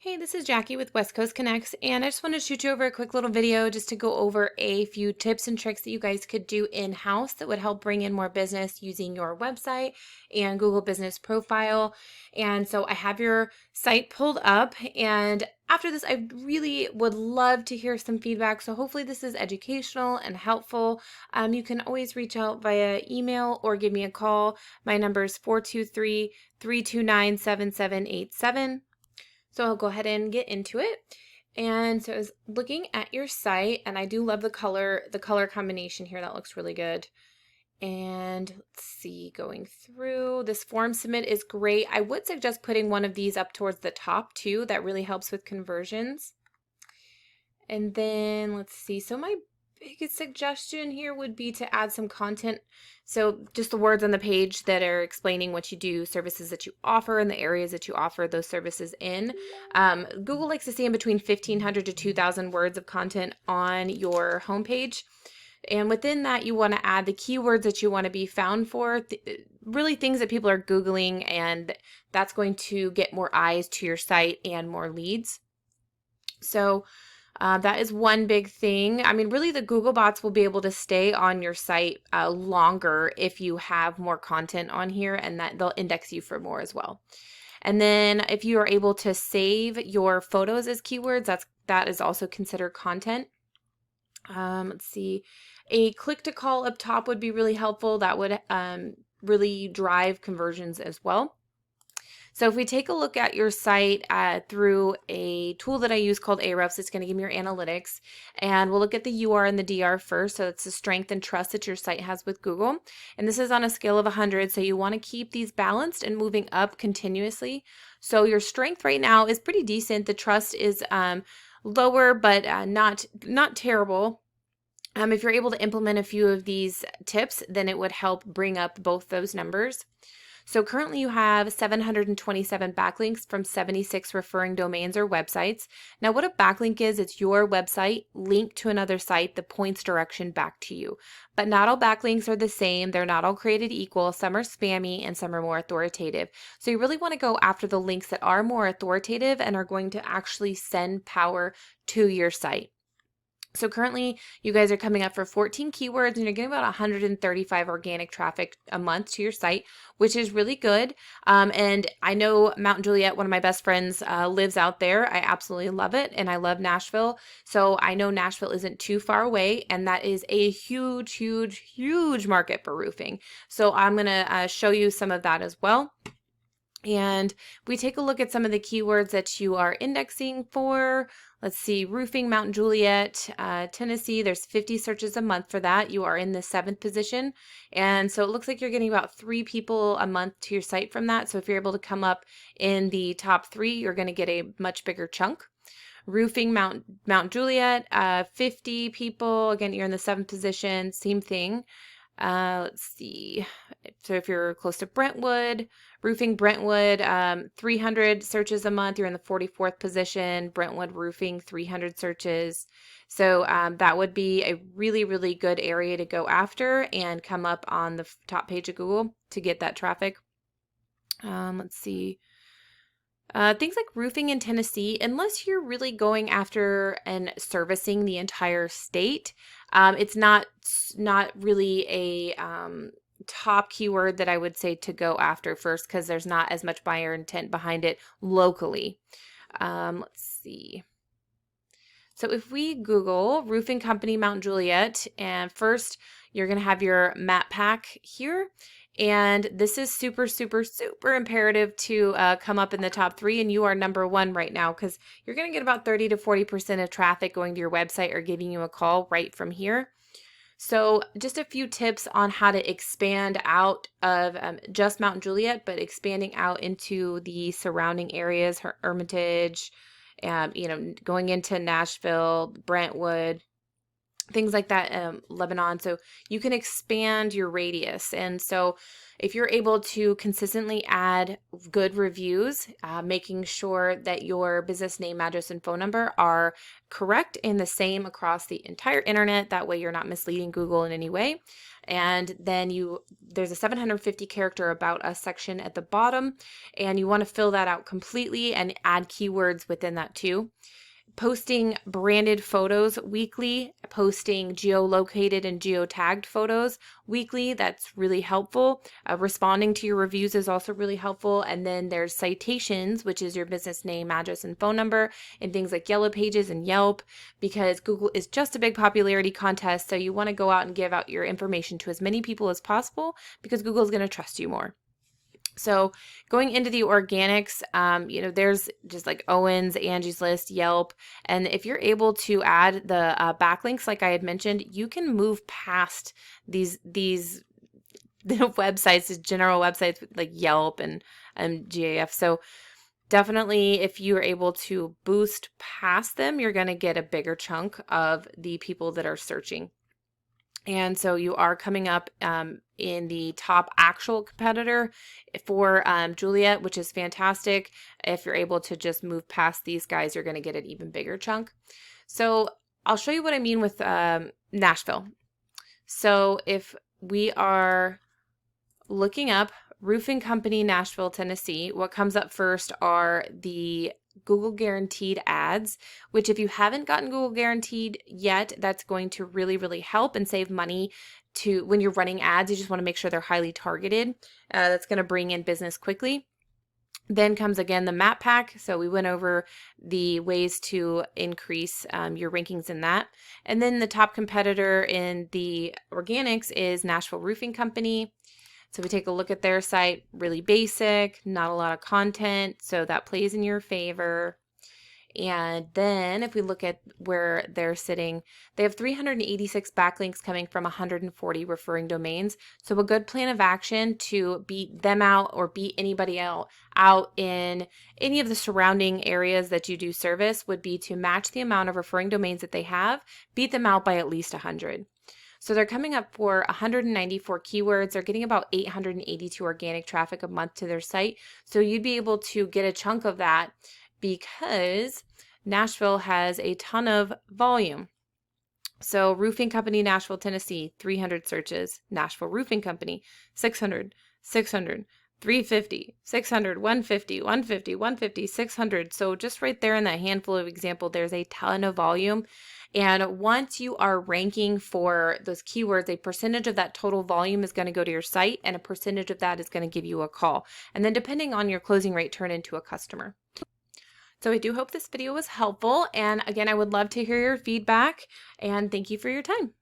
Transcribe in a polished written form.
Hey, this is Jackie with West Coast Connects, and I just wanted to shoot you over a quick little video just to go over a few tips and tricks that you guys could do in-house that would help bring in more business using your website and Google Business Profile. And so I have your site pulled up, and after this, I really would love to hear some feedback. So hopefully this is educational and helpful. You can always reach out via email or give me a call. My number is 423-329-7787. So I'll go ahead and get into it. And so I was looking at your site, and I do love the color combination here. That looks really good. And let's see, going through this form submit is great. I would suggest putting one of these up towards the top too. That really helps with conversions. And then let's see. So my biggest suggestion here would be to add some content. So just the words on the page that are explaining what you do, services that you offer, and the areas that you offer those services in. Google likes to see in between 1,500 to 2,000 words of content on your homepage. And within that, you want to add the keywords that you want to be found for, really things that people are Googling, and that's going to get more eyes to your site and more leads. So that is one big thing. I mean, really, the Google bots will be able to stay on your site longer if you have more content on here, and that they'll index you for more as well. And then if you are able to save your photos as keywords, that is also considered content. Let's see. A click to call up top would be really helpful. That would really drive conversions as well. So if we take a look at your site through a tool that I use called Ahrefs, it's going to give me your analytics. And we'll look at the UR and the DR first. So it's the strength and trust that your site has with Google. And this is on a scale of 100. So you want to keep these balanced and moving up continuously. So your strength right now is pretty decent. The trust is lower, but not terrible. If you're able to implement a few of these tips, then it would help bring up both those numbers. So currently you have 727 backlinks from 76 referring domains or websites. Now what a backlink is, it's your website linked to another site that points direction back to you. But not all backlinks are the same. They're not all created equal. Some are spammy and some are more authoritative. So you really want to go after the links that are more authoritative and are going to actually send power to your site. So currently you guys are coming up for 14 keywords, and you're getting about 135 organic traffic a month to your site, which is really good. And I know Mount Juliet, one of my best friends, lives out there. I absolutely love it, and I love Nashville. So I know Nashville isn't too far away, and that is a huge, huge, huge market for roofing. So I'm going to show you some of that as well. And we take a look at some of the keywords that you are indexing for. Let's see, roofing, Mount Juliet, Tennessee. There's 50 searches a month for that. You are in the 7th position. And so it looks like you're getting about 3 people a month to your site from that. So if you're able to come up in the top 3, you're going to get a much bigger chunk. Roofing, Mount Juliet, 50 people. Again, you're in the 7th position. Same thing. Let's see. So if you're close to Brentwood, roofing Brentwood, 300 searches a month, you're in the 44th position. Brentwood roofing, 300 searches. So that would be a really, really good area to go after and come up on the top page of Google to get that traffic. Let's see. Things like roofing in Tennessee, unless you're really going after and servicing the entire state, it's not really a top keyword that I would say to go after first, because there's not as much buyer intent behind it locally. Let's see. So if we Google roofing company Mount Juliet, and first you're going to have your map pack here. And this is super, super, super imperative to come up in the top 3. And you are number 1 right now, because you're going to get about 30 to 40% of traffic going to your website or giving you a call right from here. So just a few tips on how to expand out of just Mount Juliet, but expanding out into the surrounding areas, Hermitage, going into Nashville, Brentwood. things like that, Lebanon. So you can expand your radius. And so if you're able to consistently add good reviews, making sure that your business name, address, and phone number are correct and the same across the entire internet, that way you're not misleading Google in any way. And then there's a 750 character about us section at the bottom, and you want to fill that out completely and add keywords within that too. Posting branded photos weekly, posting geolocated and geotagged photos weekly, that's really helpful. Responding to your reviews is also really helpful. And then there's citations, which is your business name, address, and phone number, and things like Yellow Pages and Yelp, because Google is just a big popularity contest. So you want to go out and give out your information to as many people as possible, because Google is going to trust you more. So going into the organics, there's just like Owens, Angie's List, Yelp. And if you're able to add the backlinks, like I had mentioned, you can move past these websites, general websites like Yelp and GAF. So definitely, if you are able to boost past them, you're going to get a bigger chunk of the people that are searching. And so you are coming up in the top actual competitor for Juliet, which is fantastic. If you're able to just move past these guys, you're going to get an even bigger chunk. So I'll show you what I mean with Nashville. So if we are looking up roofing company, Nashville, Tennessee, what comes up first are the Google guaranteed ads, which if you haven't gotten Google guaranteed yet, that's going to really, really help and save money to when you're running ads. You just want to make sure they're highly targeted. That's going to bring in business quickly. Then comes again the map pack. So we went over the ways to increase your rankings in that. And then the top competitor in the organics is Nashville Roofing Company. So we take a look at their site, really basic, not a lot of content, so that plays in your favor. And then if we look at where they're sitting, they have 386 backlinks coming from 140 referring domains. So a good plan of action to beat them out or beat anybody out in any of the surrounding areas that you do service would be to match the amount of referring domains that they have, beat them out by at least 100. So they're coming up for 194 keywords. They're getting about 882 organic traffic a month to their site. So you'd be able to get a chunk of that because Nashville has a ton of volume. So Roofing Company, Nashville, Tennessee, 300 searches. Nashville Roofing Company, 600, 600. 350, 600, 150, 150, 150, 600. So just right there in that handful of example, there's a ton of volume. And once you are ranking for those keywords, a percentage of that total volume is going to go to your site, and a percentage of that is going to give you a call. And then depending on your closing rate, turn into a customer. So I do hope this video was helpful. And again, I would love to hear your feedback, and thank you for your time.